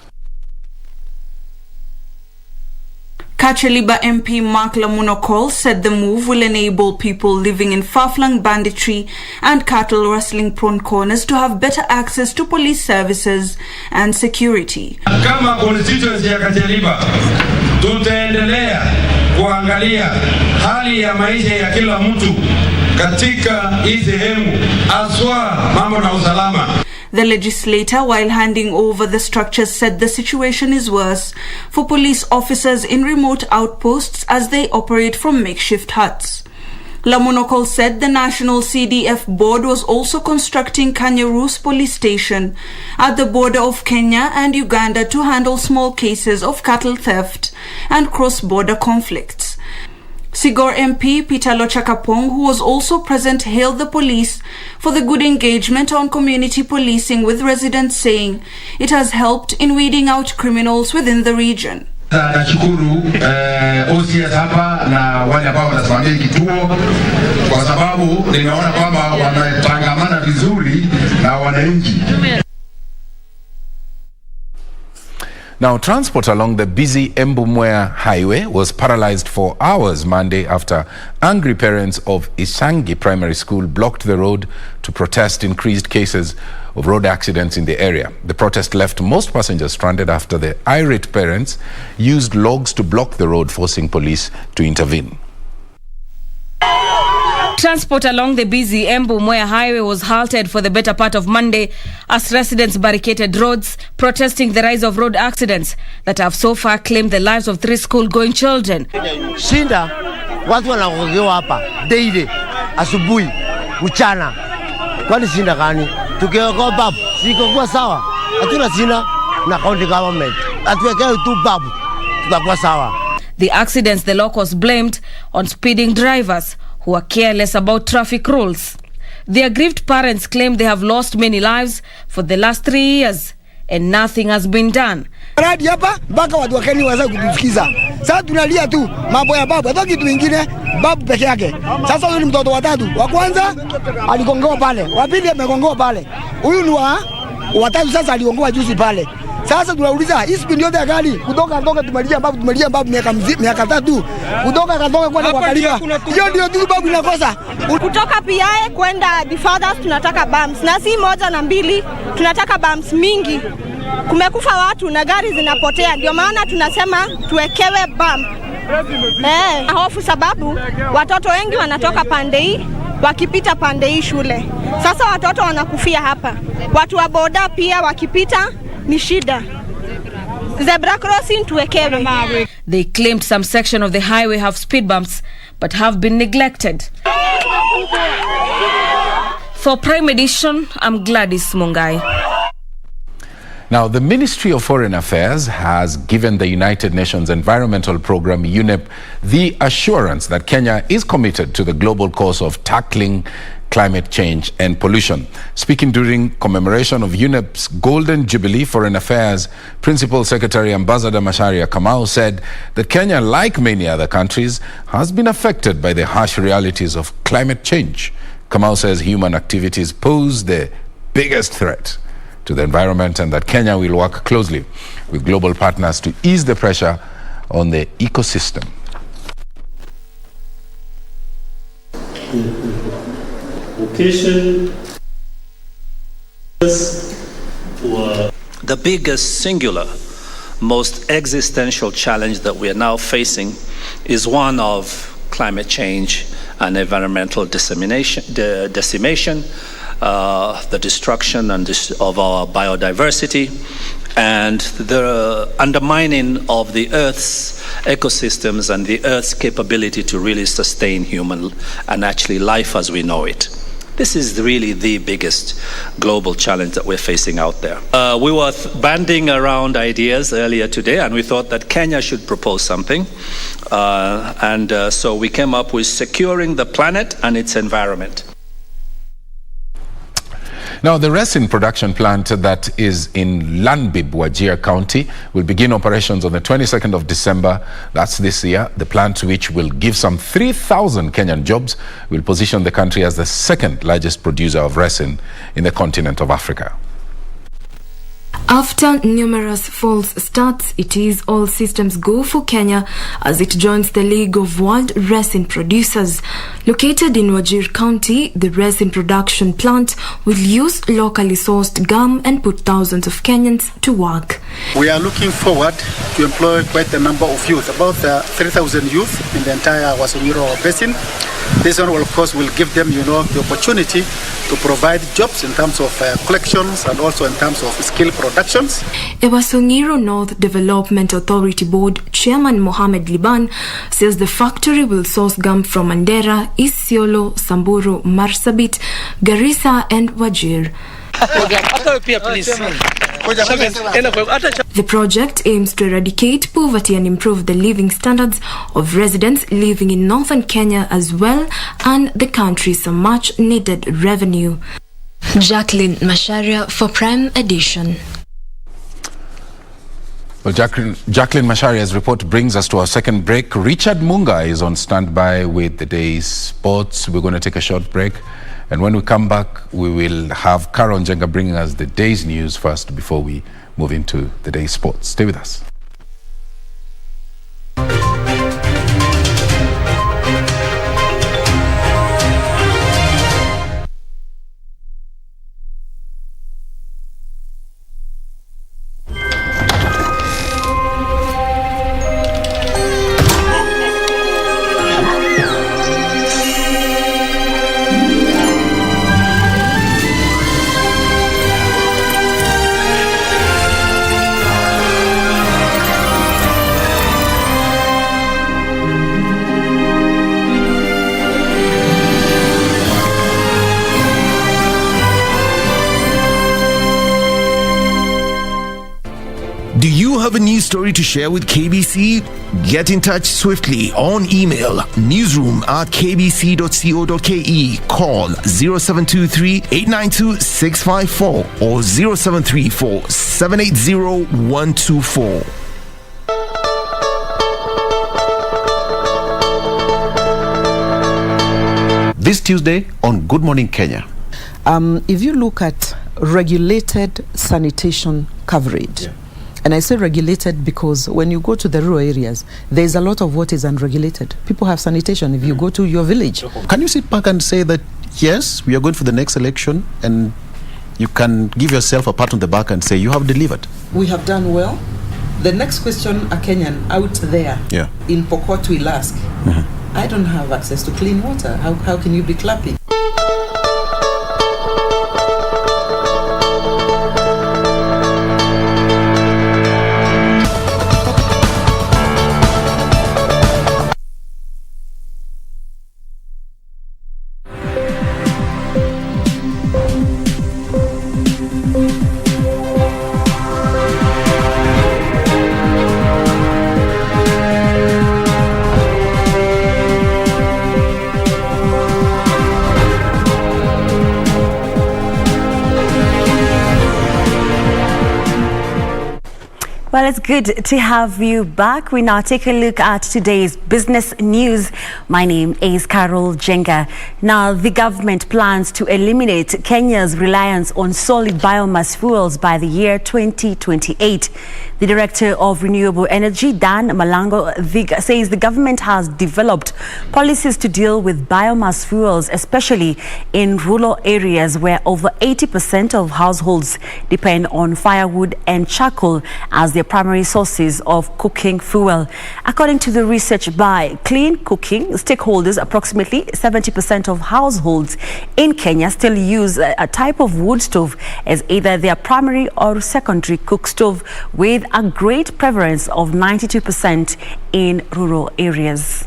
Kacheliba MP Mark Lamunokol said the move will enable people living in far-flung banditry and cattle rustling-prone corners to have better access to police services and security. Kama constituency ya Kacheliba, tutaendelea kuangalia hali ya maisha ya kila mtu katika hii sehemu, haswa mambo na usalama. The legislator, while handing over the structures, said the situation is worse for police officers in remote outposts as they operate from makeshift huts. Lamunokol said the National CDF board was also constructing Kanyaru's police station at the border of Kenya and Uganda to handle small cases of cattle theft and cross-border conflicts. Sigor MP Peter Lochakapong, who was also present, hailed the police for the good engagement on community policing, with residents saying it has helped in weeding out criminals within the region. Nashukuru OCS hapa na wale ambao wanasimamia kituo, kwa sababu nimeona kwamba wanatangamana vizuri na wananchi. Now, transport along the busy Embu highway was paralyzed for hours Monday after angry parents of Isangi Primary School blocked the road to protest increased cases of road accidents in the area. The protest left most passengers stranded after the irate parents used logs to block the road, forcing police to intervene. Transport along the busy Embu highway was halted for the better part of Monday as residents barricaded roads, protesting the rise of road accidents that have so far claimed the lives of 3 school-going children. Shinda, watu wanaongewa hapa daily, asubuhi, mchana. Kwani shinda gani? Tukiogopa babu, siko kwa sawa. Hatuna sina na county government. Atuwekea tu babu, tutakuwa sawa. The accidents the locals blamed on speeding drivers who are careless about traffic rules. The aggrieved parents claim they have lost many lives for the last 3 years and nothing has been done. Radi hapa mpaka watu wa Kenya waweza kutusikiza. Sasa tunalia tu mambo ya babu, hata kitu kingine babu peke yake. Sasa huyu ni mtoto wa 3. Wa kwanza aligongewa pale, wa pili amegongewa pale. Huyu ni wa 3 sasa aligongewa juzi pale. Sasa tunauliza hii spindi yote ya gari kutoka tumelia babu miaka 3 kutoka kwenda kwa Kaliba. Hiyo ndio tu babu inakosa. Kutoka PI kwenda Bifathers tunataka bumps na si moja na mbili, tunataka bumps mingi. Kumekufa watu na gari zinapotea, ndio maana tunasema tuwekewe bump. Hofu sababu watoto wengi wanatoka pande hii wakipita pande hii shule. Sasa watoto wanakufia hapa. Watu wa boda pia wakipita ni shida. Zebra crossing tuwekewe. They claimed some section of the highway have speed bumps but have been neglected. For Prime Edition, I'm Gladys Mungai. Now, the Ministry of Foreign Affairs has given the United Nations Environmental Programme, UNEP, the assurance that Kenya is committed to the global cause of tackling climate change and pollution. Speaking during commemoration of UNEP's Golden Jubilee, Foreign Affairs Principal Secretary Ambassador Macharia Kamau said that Kenya, like many other countries, has been affected by the harsh realities of climate change. Kamau says human activities pose the biggest threat to the environment and that Kenya will work closely with global partners to ease the pressure on the ecosystem. The biggest singular, most existential challenge that we are now facing is one of climate change and environmental decimation, the destruction of our biodiversity, and the undermining of the Earth's ecosystems and the Earth's capability to really sustain human and actually life as we know it. This is really the biggest global challenge that we're facing out there. We were banding around ideas earlier today, and we thought that Kenya should propose something. So we came up with securing the planet and its environment. Now, the resin production plant that is in Lanbib, Wajir County, will begin operations on the 22nd of December. That's this year. The plant, which will give some 3,000 Kenyan jobs, will position the country as the second largest producer of resin in the continent of Africa. After numerous false starts, it is all systems go for Kenya as it joins the League of World Resin Producers. Located in Wajir County, the resin production plant will use locally sourced gum and put thousands of Kenyans to work. We are looking forward to employ quite a number of youth, about 3,000 youth in the entire Wasongiro Basin. This one, of course, will give them, the opportunity to provide jobs in terms of collections and also in terms of skill productions. Wasongiro North Development Authority Board Chairman Mohamed Liban says the factory will source gum from Mandera, Isiolo, Samburu, Marsabit, Garissa and Wajir. The project aims to eradicate poverty and improve the living standards of residents living in northern Kenya as well, and the country some much needed revenue. Jacqueline Macharia for Prime Edition. Well, Jacqueline Macharia's report brings us to our second break. Richard Munga is on standby with the day's sports. We're going to take a short break. And when we come back, we will have Karen Jenga bringing us the day's news first before we move into the day's sports. Stay with us. Do you have a news story to share with KBC? Get in touch swiftly on email newsroom@kbc.co.ke, call 0723-892-654 or 0734-780-124. This Tuesday on Good Morning Kenya. If you look at regulated sanitation coverage, And I say regulated because when you go to the rural areas, there's a lot of what is unregulated. People have sanitation if you go to your village. Can you sit back and say that, yes, we are going for the next election, and you can give yourself a pat on the back and say you have delivered? We have done well. The next question a Kenyan out there in Pokot will ask, I don't have access to clean water. How can you be clapping? Well, it's good to have you back. We now take a look at today's business news. My name is Carol Jenga. Now, the government plans to eliminate Kenya's reliance on solid biomass fuels by the year 2028. The Director of Renewable Energy, Dan Malango, says the government has developed policies to deal with biomass fuels, especially in rural areas where over 80% of households depend on firewood and charcoal as their primary sources of cooking fuel. According to the research by Clean Cooking, stakeholders, approximately 70% of households in Kenya still use a type of wood stove as either their primary or secondary cook stove, with a great prevalence of 92% in rural areas.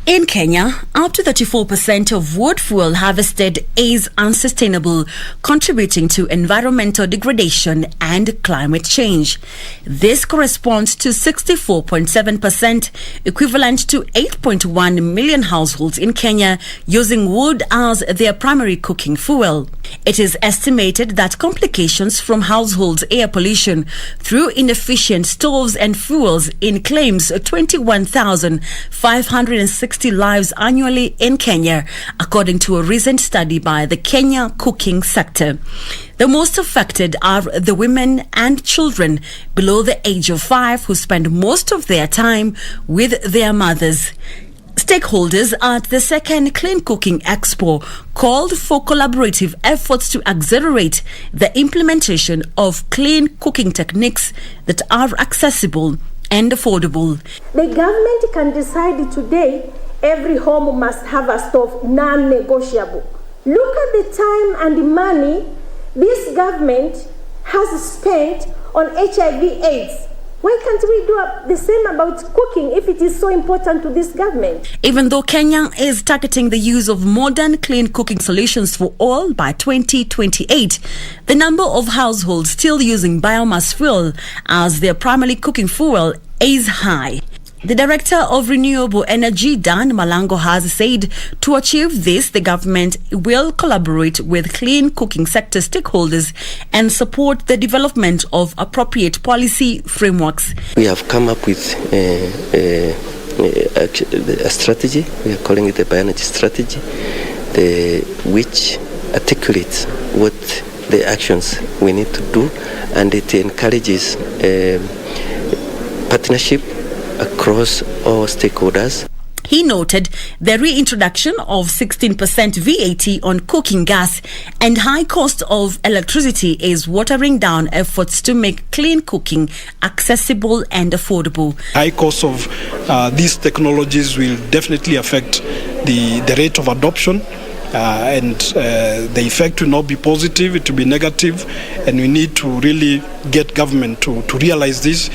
In Kenya, up to 34% of wood fuel harvested is unsustainable, contributing to environmental degradation and climate change. This corresponds to 64.7%, equivalent to 8.1 million households in Kenya using wood as their primary cooking fuel. It is estimated that complications from households' air pollution through inefficient stoves and fuels claims 21,560 lives annually in Kenya, according to a recent study by the Kenya cooking sector. The most affected are the women and children below the age of 5 who spend most of their time with their mothers. Stakeholders at the second Clean Cooking Expo called for collaborative efforts to accelerate the implementation of clean cooking techniques that are accessible and affordable. The government can decide today every home must have a stove, non-negotiable. Look at the time and the money this government has spent on HIV/AIDS. Why can't we do the same about cooking if it is so important to this government? Even though Kenya is targeting the use of modern clean cooking solutions for all by 2028, the number of households still using biomass fuel as their primary cooking fuel is high. The Director of Renewable Energy, Dan Malango, has said to achieve this, the government will collaborate with clean cooking sector stakeholders and support the development of appropriate policy frameworks. We have come up with a strategy. We are calling it the bioenergy strategy, which articulates what the actions we need to do, and it encourages partnership across all stakeholders. He noted the reintroduction of 16% VAT on cooking gas and high cost of electricity is watering down efforts to make clean cooking accessible and affordable. High cost of these technologies will definitely affect the rate of adoption. And the effect will not be positive, it will be negative, and we need to really get government to realize this.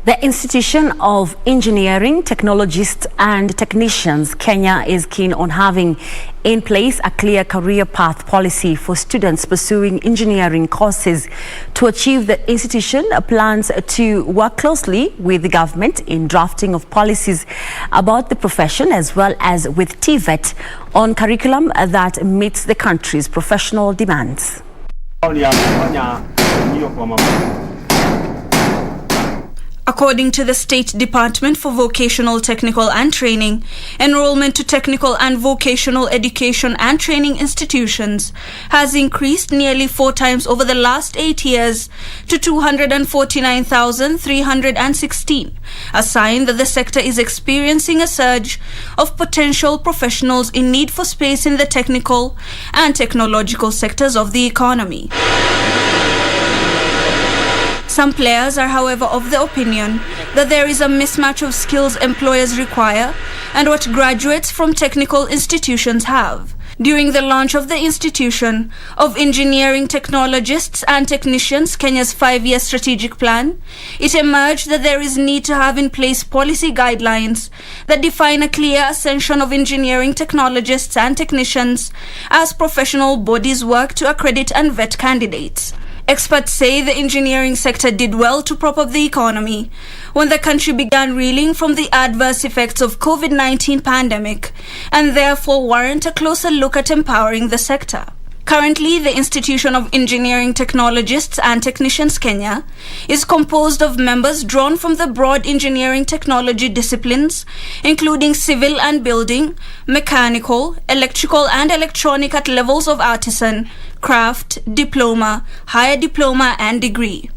The Institution of Engineering, Technologists and Technicians, Kenya, is keen on having in place a clear career path policy for students pursuing engineering courses. To achieve, the institution plans to work closely with the government in drafting of policies about the profession, as well as with TVET on curriculum that meets the country's professional demands. According to the State Department for Vocational, Technical and Training, enrollment to technical and vocational education and training institutions has increased nearly 4 times over the last 8 years to 249,316, a sign that the sector is experiencing a surge of potential professionals in need for space in the technical and technological sectors of the economy. Some players are, however, of the opinion that there is a mismatch of skills employers require and what graduates from technical institutions have. During the launch of the Institution of Engineering Technologists and Technicians, Kenya's 5-year strategic plan, it emerged that there is need to have in place policy guidelines that define a clear ascension of engineering technologists and technicians as professional bodies work to accredit and vet candidates. Experts say the engineering sector did well to prop up the economy when the country began reeling from the adverse effects of COVID-19 pandemic and therefore warrant a closer look at empowering the sector. Currently, the Institution of Engineering Technologists and Technicians Kenya is composed of members drawn from the broad engineering technology disciplines, including civil and building, mechanical, electrical and electronic at levels of artisan, craft, diploma, higher diploma and degree.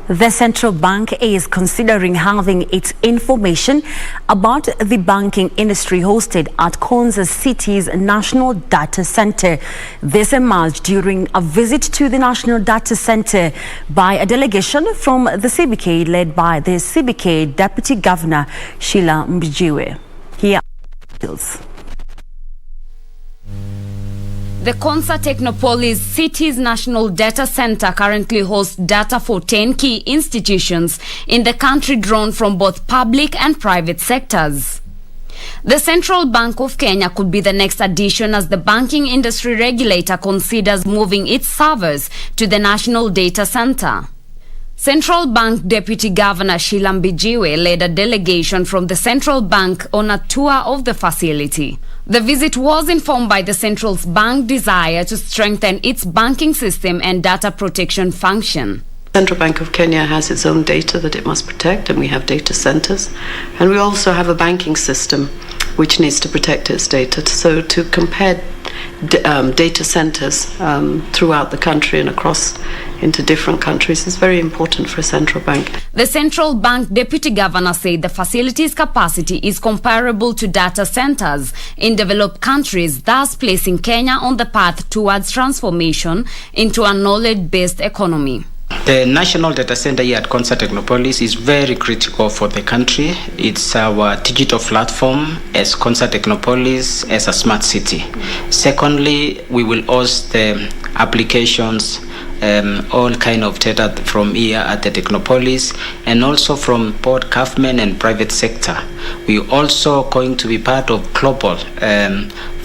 The central bank is considering having its information about the banking industry hosted at Konza City's National Data Center. This emerged during a visit to the National Data Center by a delegation from the CBK led by the CBK Deputy Governor Sheila Mbijiwe. Here are details. The Konza Technopolis City's National Data Center currently hosts data for 10 key institutions in the country drawn from both public and private sectors. The Central Bank of Kenya could be the next addition as the banking industry regulator considers moving its servers to the National Data Center. Central Bank Deputy Governor Sheila Mbijiwe led a delegation from the Central Bank on a tour of the facility. The visit was informed by the Central Bank's desire to strengthen its banking system and data protection function. Central Bank of Kenya has its own data that it must protect, and we have data centers. And we also have a banking system which needs to protect its data. So to compare data centers throughout the country and across into different countries is very important for a central bank. The Central Bank Deputy Governor said the facility's capacity is comparable to data centers in developed countries, thus placing Kenya on the path towards transformation into a knowledge-based economy. The National Data Center here at Konza Technopolis is very critical for the country. It's our digital platform as Konza Technopolis as a smart city. Secondly, we will host the applications, all kind of data from here at the Technopolis and also from both government and private sector. We also going to be part of global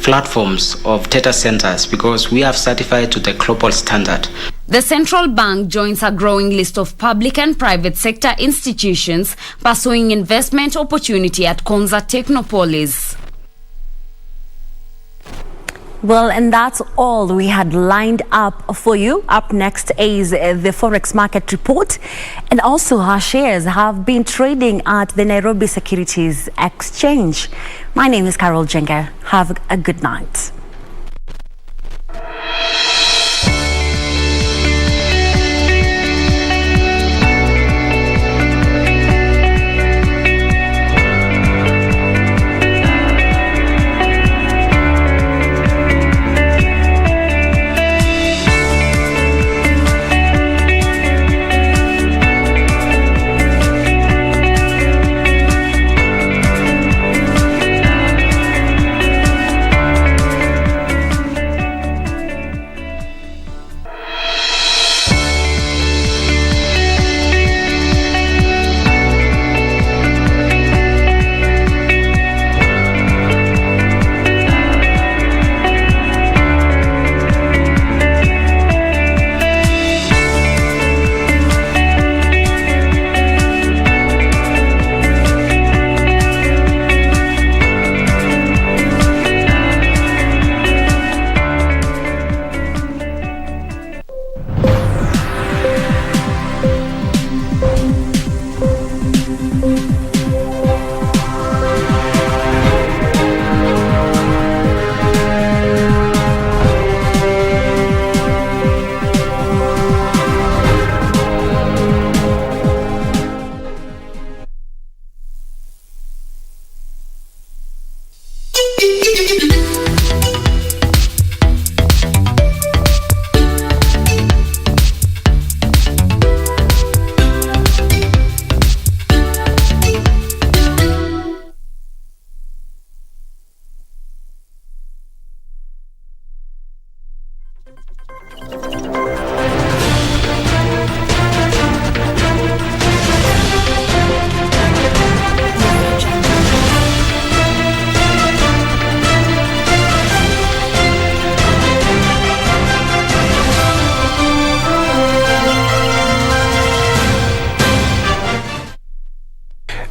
platforms of data centers because we have certified to the global standard. The Central Bank joins a growing list of public and private sector institutions pursuing investment opportunity at Konza Technopolis. Well, and that's all we had lined up for you. Up next is the Forex Market Report. And also our shares have been trading at the Nairobi Securities Exchange. My name is Carol Jenga. Have a good night.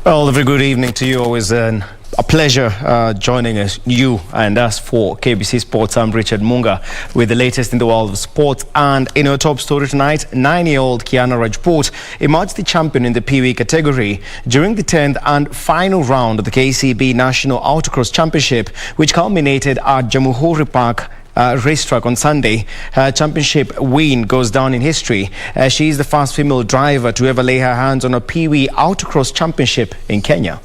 Well, a very good evening to you. Always a pleasure joining you and us for KBC Sports. I'm Richard Munga with the latest in the world of sports. And in our top story tonight, 9-year-old Kiana Rajput emerged the champion in the PW category during the 10th and final round of the KCB National Autocross Championship, which culminated at Jamhuri Park racetrack on Sunday. Her championship win goes down in history. She is the first female driver to ever lay her hands on a PW Autocross Championship in Kenya.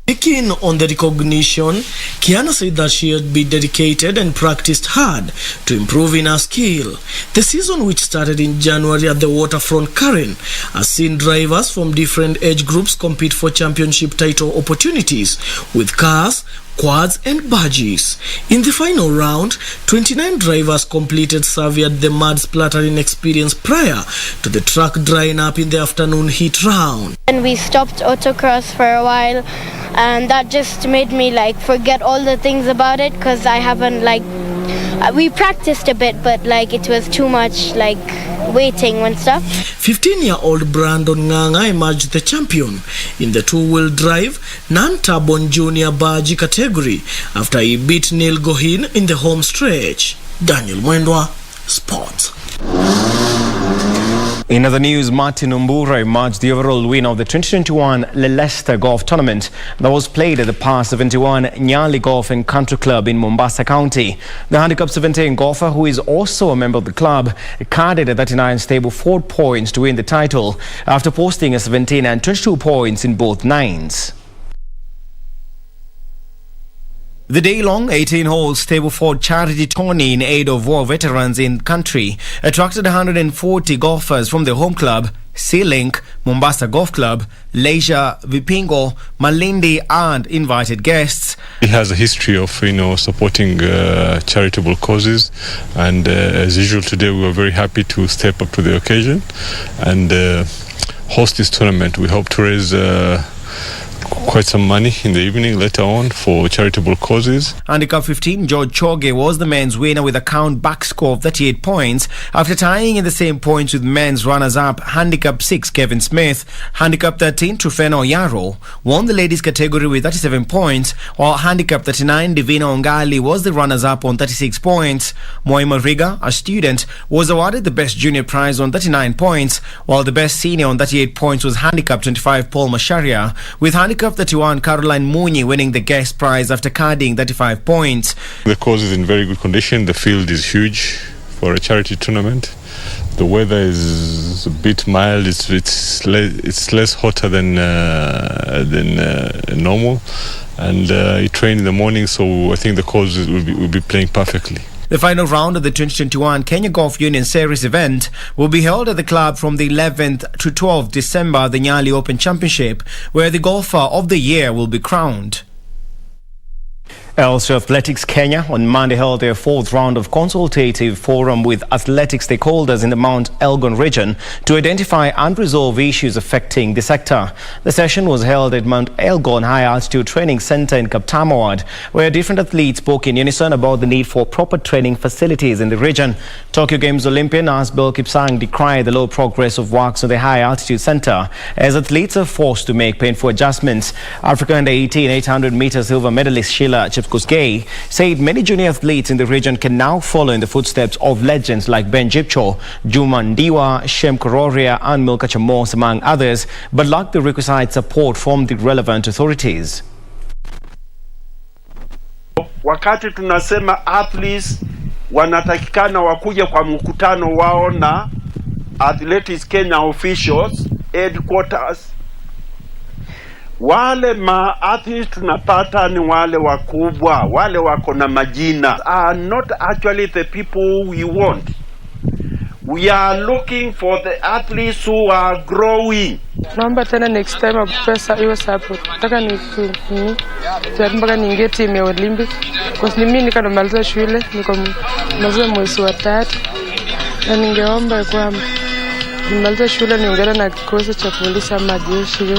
Speaking on the recognition, Kiana said that she had been dedicated and practiced hard to improve in her skill. The season, which started in January at the Waterfront Karen, has seen drivers from different age groups compete for championship title opportunities with cars, quads and badges. In the final round, 29 drivers completed survey at the mud splattering experience prior to the track drying up in the afternoon heat round. And we stopped autocross for a while, and that just made me forget all the things about it, because I haven't we practiced a bit, but it was too much waiting and stuff. 15-year-old Brandon Nganga emerged the champion in the two-wheel drive non-turbine junior badge category after he beat Neil Gohin in the home stretch. Daniel Mwendwa, Sports. In other news, Martin Mboya emerged the overall winner of the 2021 Leicester Golf Tournament that was played at the Par 71 Nyali Golf and Country Club in Mombasa County. The handicap 17 golfer, who is also a member of the club, carded a 39 stable 4 points to win the title after posting a 17 and 22 points in both nines. The day-long 18-hole Stableford charity tourney in aid of war veterans in country attracted 140 golfers from the home club, Sea-Link, Mombasa Golf Club, Leisure, Vipingo, Malindi and invited guests. He has a history of, supporting charitable causes, and as usual today we were very happy to step up to the occasion and host this tournament. We hope to raise quite some money in the evening later on for charitable causes. Handicap 15 George Choge was the men's winner with a count back score of 38 points after tying in the same points with men's runners-up Handicap 6 Kevin Smith. Handicap 13 Trufeno Yaro won the ladies category with 37 points, while Handicap 39 Divina Ongali was the runners-up on 36 points. Moima Riga, a student, was awarded the best junior prize on 39 points, while the best senior on 38 points was Handicap 25 Paul Masharia, with Handicap 31 Caroline Muni winning the guest prize after carding 35 points. The course is in very good condition. The field is huge for a charity tournament. The weather is a bit mild. It's less hotter than normal, and it rained in the morning, so I think the course will be playing perfectly. The final round of the 2021 Kenya Golf Union Series event will be held at the club from the 11th to 12th December, the Nyali Open Championship, where the golfer of the year will be crowned. Elsewhere, Athletics Kenya on Monday held their fourth round of consultative forum with athletic stakeholders in the Mount Elgon region to identify unresolved issues affecting the sector. The session was held at Mount Elgon High Altitude Training Center in Kaptamawad, where different athletes spoke in unison about the need for proper training facilities in the region. Tokyo Games Olympian Asbel Kipsang decried the low progress of works on the High Altitude Center as athletes are forced to make painful adjustments. Africa Under 18 800-meter silver medalist Sheila Chepkosgei said many junior athletes in the region can now follow in the footsteps of legends like Ben Jipcho, Juma Ndiwa, Shem Kororia and Milka Chamos, among others, but lack the requisite support from the relevant authorities. Wakati tunasema athletes wanatakikana wakuja kwa mkutano wao na Athletics Kenya officials headquarters, wale athletes tunapata ni wale wakubwa, wale wako na majina, are not actually the people we want. We are looking for the athletes who are growing. Naomba tena next time pesa iwe support. Nataka mpaka niingie team ya Olympic. Kwa sababu mimi nika namaliza shule, niko mwanzo mwezi wa 3. Na ningeomba kwamba nimaliza shule niongeze na kikosi cha polisi ama jeshi.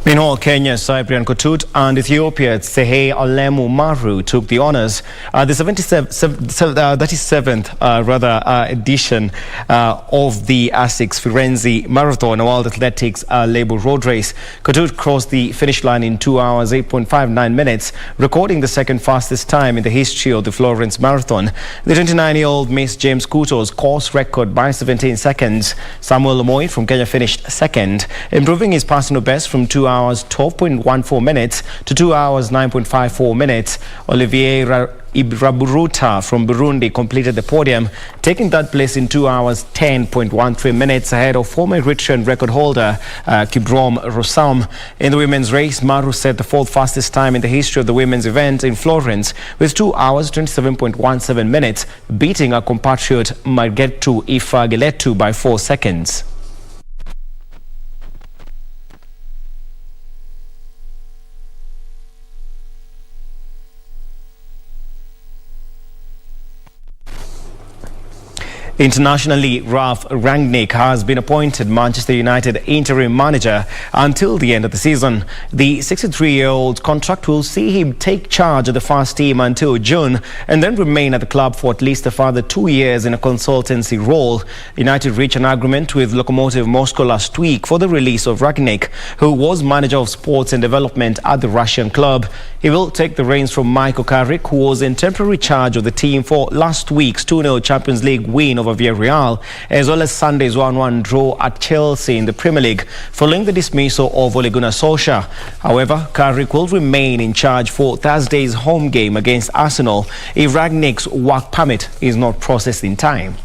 Meanwhile, Kenya's Cyprian Kotut and Ethiopia's Sehe Olemu Maru took the honours at the 37th edition of the Essex Firenze Marathon, a World Athletics label road race. Kotut crossed the finish line in 2 hours, 8.59 minutes, recording the second fastest time in the history of the Florence Marathon. The 29-year-old missed James Kuto's course record by 17 seconds. Samuel Lomoy from Kenya finished second, improving his personal best from 2 hours 12.14 minutes to 2 hours 9.54 minutes. Olivier Ibraburuta from Burundi completed the podium, taking that place in 2 hours 10.13 minutes ahead of former Eritrean record holder Kibrom Rosam. In the women's race, Maru set the fourth fastest time in the history of the women's event in Florence with 2 hours 27.17 minutes, beating her compatriot Margetu Ifageletu by 4 seconds. Internationally, Ralph Rangnick has been appointed Manchester United interim manager until the end of the season. The 63-year-old contract will see him take charge of the first team until June and then remain at the club for at least a further 2 years in a consultancy role. United reached an agreement with Lokomotiv Moscow last week for the release of Rangnick, who was manager of sports and development at the Russian club. He will take the reins from Michael Carrick, who was in temporary charge of the team for last week's 2-0 Champions League win over Villarreal, as well as Sunday's 1-1 draw at Chelsea in the Premier League, following the dismissal of Ole Gunnar Solskjaer. However, Carrick will remain in charge for Thursday's home game against Arsenal if Rangnick's work permit is not processed in time.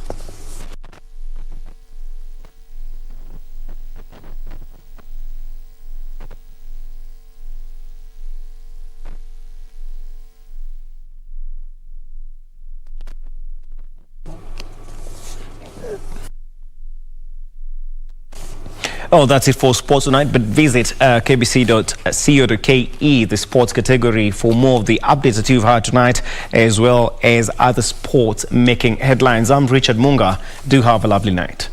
Oh, that's it for sports tonight, but visit kbc.co.ke, the sports category, for more of the updates that you've heard tonight, as well as other sports making headlines. I'm Richard Munga. Do have a lovely night.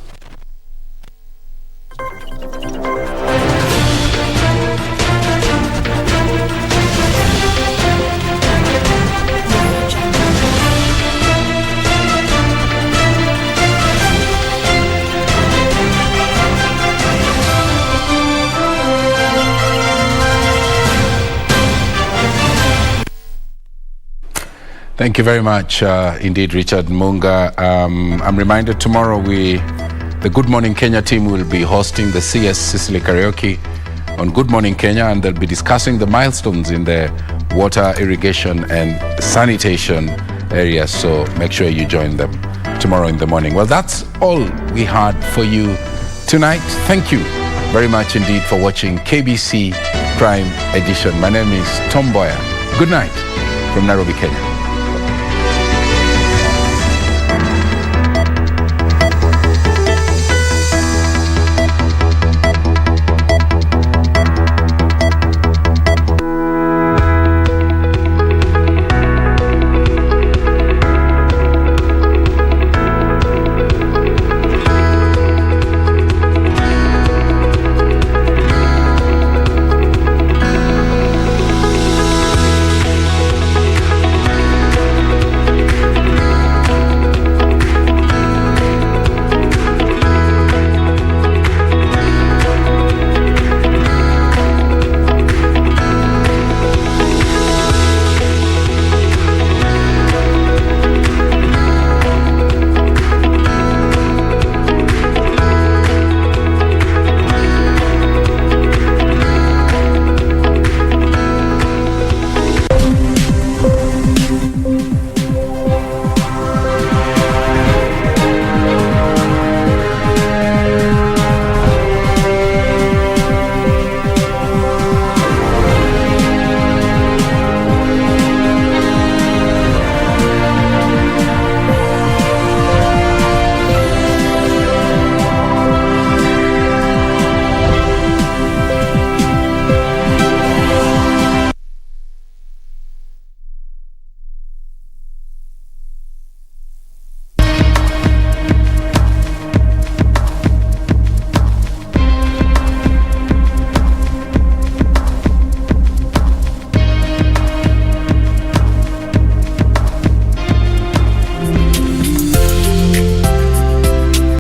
Thank you very much, indeed, Richard Munga. I'm reminded tomorrow the Good Morning Kenya team will be hosting the CS Sicily Karaoke on Good Morning Kenya, and they'll be discussing the milestones in the water, irrigation and sanitation areas. So make sure you join them tomorrow in the morning. Well, that's all we had for you tonight. Thank you very much indeed for watching KBC Prime Edition. My name is Mboya. Good night from Nairobi, Kenya.